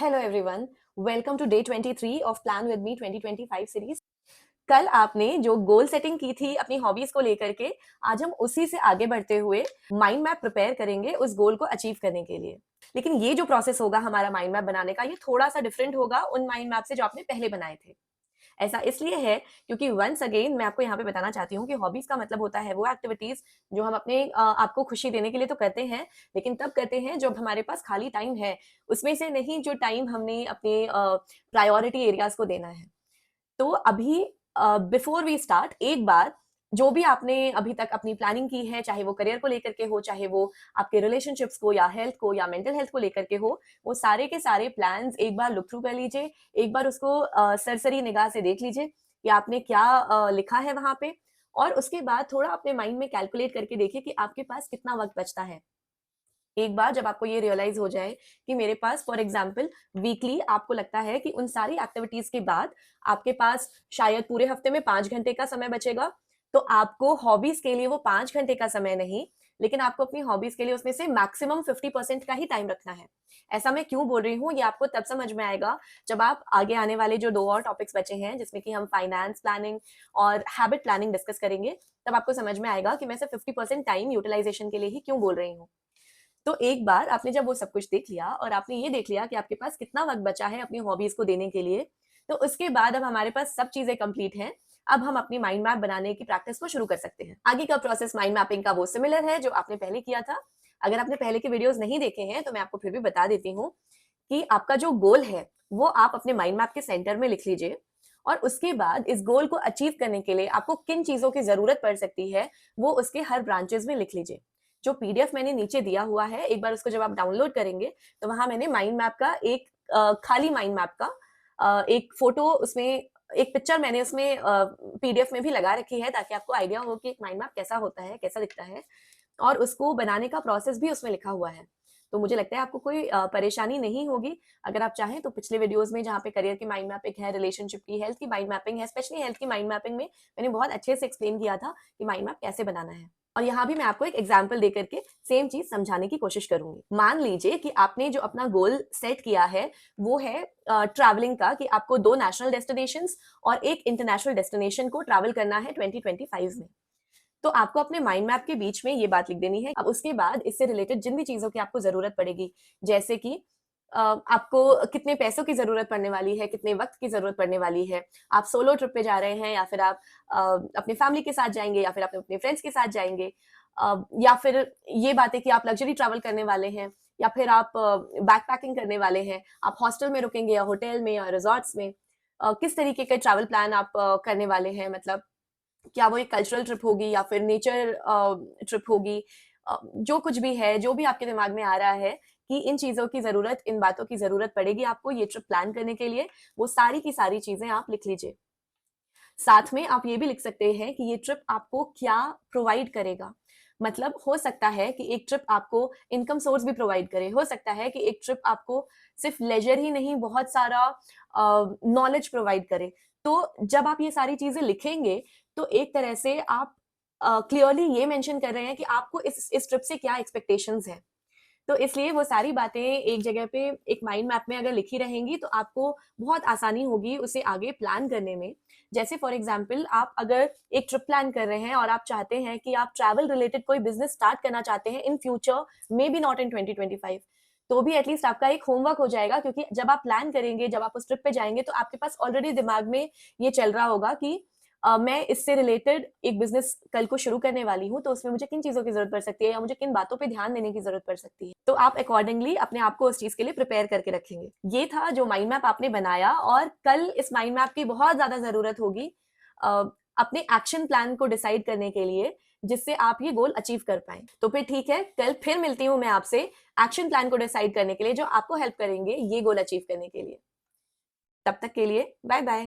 Hello everyone, welcome to day 23 of plan with me 2025 series. कल आपने जो goal setting की थी अपनी हॉबीज को लेकर के, आज हम उसी से आगे बढ़ते हुए माइंड मैप प्रिपेयर करेंगे उस गोल को अचीव करने के लिए। लेकिन ये जो प्रोसेस होगा हमारा माइंड मैप बनाने का, ये थोड़ा सा डिफरेंट होगा उन माइंड मैप से जो आपने पहले बनाए थे। ऐसा इसलिए है क्योंकि वंस अगेन मैं आपको यहाँ पे बताना चाहती हूँ कि हॉबीज का मतलब होता है वो एक्टिविटीज जो हम अपने आपको खुशी देने के लिए तो करते हैं, लेकिन तब करते हैं जब हमारे पास खाली टाइम है, उसमें से नहीं जो टाइम हमने अपने प्रायोरिटी एरियाज को देना है। तो अभी बिफोर वी स्टार्ट, एक बार जो भी आपने अभी तक अपनी प्लानिंग की है, चाहे वो करियर को लेकर के हो, चाहे वो आपके रिलेशनशिप्स को या हेल्थ को या मेंटल हेल्थ को लेकर के हो, वो सारे के सारे प्लान्स एक बार लुक थ्रू कर लीजिए। एक बार उसको सरसरी निगाह से देख लीजिए कि आपने क्या लिखा है वहां पे। और उसके बाद थोड़ा अपने माइंड में कैलकुलेट करके देखिए कि आपके पास कितना वक्त बचता है। एक बार जब आपको ये रियलाइज हो जाए कि मेरे पास फॉर एग्जाम्पल वीकली आपको लगता है कि उन सारी एक्टिविटीज के बाद आपके पास शायद पूरे हफ्ते में 5 घंटे का समय बचेगा, तो आपको हॉबीज के लिए वो 5 घंटे का समय नहीं, लेकिन आपको अपनी हॉबीज के लिए उसमें से मैक्सिमम 50% का ही टाइम रखना है। ऐसा मैं क्यों बोल रही हूँ, ये आपको तब समझ में आएगा जब आप आगे आने वाले जो 2 और टॉपिक्स बचे हैं, जिसमें कि हम फाइनेंस प्लानिंग और हैबिट प्लानिंग डिस्कस करेंगे, तब आपको समझ में आएगा कि मैं सिर्फ 50% टाइम यूटिलाइजेशन के लिए ही क्यों बोल रही हूँ। तो एक बार आपने जब वो सब कुछ देख लिया और आपने ये देख लिया कि आपके पास कितना वक्त बचा है अपनी हॉबीज को देने के लिए, तो उसके बाद अब हमारे पास सब चीजें कंप्लीट हैं। अब हम अपनी माइंड मैप बनाने की प्रैक्टिस को शुरू कर सकते हैं। आगे का प्रोसेस माइंड मैपिंग का वो सिमिलर है जो आपने पहले किया था। अगर आपने पहले के वीडियोस नहीं देखे हैं तो मैं आपको फिर भी बता देती हूँ कि आपका जो गोल है वो आप अपने माइंड मैप के सेंटर में लिख लीजिए। और उसके बाद इस गोल को अचीव करने के लिए आपको किन चीजों की जरूरत पड़ सकती है वो उसके हर ब्रांचेस में लिख लीजिए। जो पीडीएफ मैंने नीचे दिया हुआ है, एक बार उसको जब आप डाउनलोड करेंगे तो वहां मैंने माइंड मैप का एक खाली माइंड मैप का एक फोटो, उसमें एक पिक्चर मैंने उसमें पीडीएफ में भी लगा रखी है, ताकि आपको आइडिया हो कि एक माइंड मैप कैसा होता है, कैसा दिखता है। और उसको बनाने का प्रोसेस भी उसमें लिखा हुआ है। तो मुझे लगता है आपको कोई परेशानी नहीं होगी। अगर आप चाहें तो पिछले वीडियोस में जहाँ पे करियर की माइंड मैपिंग है, रिलेशनशिप की, हेल्थ की माइंड मैपिंग है, स्पेशली हेल्थ की माइंड मैपिंग में मैंने बहुत अच्छे से एक्सप्लेन किया था कि माइंड मैप कैसे बनाना है। और यहाँ भी मैं आपको एक एग्जाम्पल देकर के सेम चीज समझाने की कोशिश करूंगी। मान लीजिए कि आपने जो अपना गोल सेट किया है वो है ट्रैवलिंग का, कि आपको 2 नेशनल डेस्टिनेशंस और एक इंटरनेशनल डेस्टिनेशन को ट्रैवल करना है 2025 में। तो आपको अपने माइंड मैप के बीच में ये बात लिख देनी है। अब उसके बाद इससे रिलेटेड जिन भी चीजों की आपको जरूरत पड़ेगी, जैसे कि आपको कितने पैसों की जरूरत पड़ने वाली है, कितने वक्त की जरूरत पड़ने वाली है, आप सोलो ट्रिप पे जा रहे हैं या फिर आप अपने फैमिली के साथ जाएंगे या फिर आप अपने फ्रेंड्स के साथ जाएंगे, या फिर ये बात है कि आप लग्जरी ट्रैवल करने वाले हैं या फिर आप बैक पैकिंग करने वाले हैं, आप हॉस्टल में रुकेंगे या होटल में या रिजॉर्ट्स में, किस तरीके का ट्रैवल प्लान आप करने वाले हैं, मतलब क्या वो एक कल्चरल ट्रिप होगी या फिर नेचर ट्रिप होगी। जो कुछ भी है, जो भी आपके दिमाग में आ रहा है कि इन चीजों की जरूरत, इन बातों की जरूरत पड़ेगी आपको ये ट्रिप प्लान करने के लिए, वो सारी की सारी चीजें आप लिख लीजिए। साथ में आप ये भी लिख सकते हैं कि ये ट्रिप आपको क्या प्रोवाइड करेगा। मतलब हो सकता है कि एक ट्रिप आपको इनकम सोर्स भी प्रोवाइड करे, हो सकता है कि एक ट्रिप आपको सिर्फ लेजर ही नहीं, बहुत सारा नॉलेज प्रोवाइड करे। तो जब आप ये सारी चीजें लिखेंगे तो एक तरह से आप क्लियरली ये मेंशन कर रहे हैं कि आपको इस ट्रिप से क्या एक्सपेक्टेशंस है। तो इसलिए वो सारी बातें एक जगह पे एक माइंड मैप में अगर लिखी रहेंगी तो आपको बहुत आसानी होगी उसे आगे प्लान करने में। जैसे फॉर एग्जाम्पल, आप अगर एक ट्रिप प्लान कर रहे हैं और आप चाहते हैं कि आप ट्रैवल रिलेटेड कोई बिजनेस स्टार्ट करना चाहते हैं in future, may be not in 2025, तो भी एटलीस्ट आपका एक होमवर्क हो जाएगा, क्योंकि जब आप प्लान करेंगे, जब आप उस ट्रिप पे जाएंगे तो आपके पास ऑलरेडी दिमाग में ये चल रहा होगा कि मैं इससे रिलेटेड एक बिजनेस कल को शुरू करने वाली हूँ, तो उसमें मुझे किन चीजों की जरूरत पड़ सकती है या मुझे किन बातों पे ध्यान देने की जरूरत पड़ सकती है। तो आप अकॉर्डिंगली अपने आप को उस चीज के लिए प्रिपेयर करके रखेंगे। ये था जो माइंड मैप आपने बनाया, और कल इस माइंड मैप की बहुत ज्यादा जरूरत होगी अपने एक्शन प्लान को डिसाइड करने के लिए, जिससे आप ये गोल अचीव कर पाए। तो फिर ठीक है, कल फिर मिलती हूँ मैं आपसे एक्शन प्लान को डिसाइड करने के लिए, जो आपको हेल्प करेंगे ये गोल अचीव करने के लिए। तब तक के लिए बाय बाय।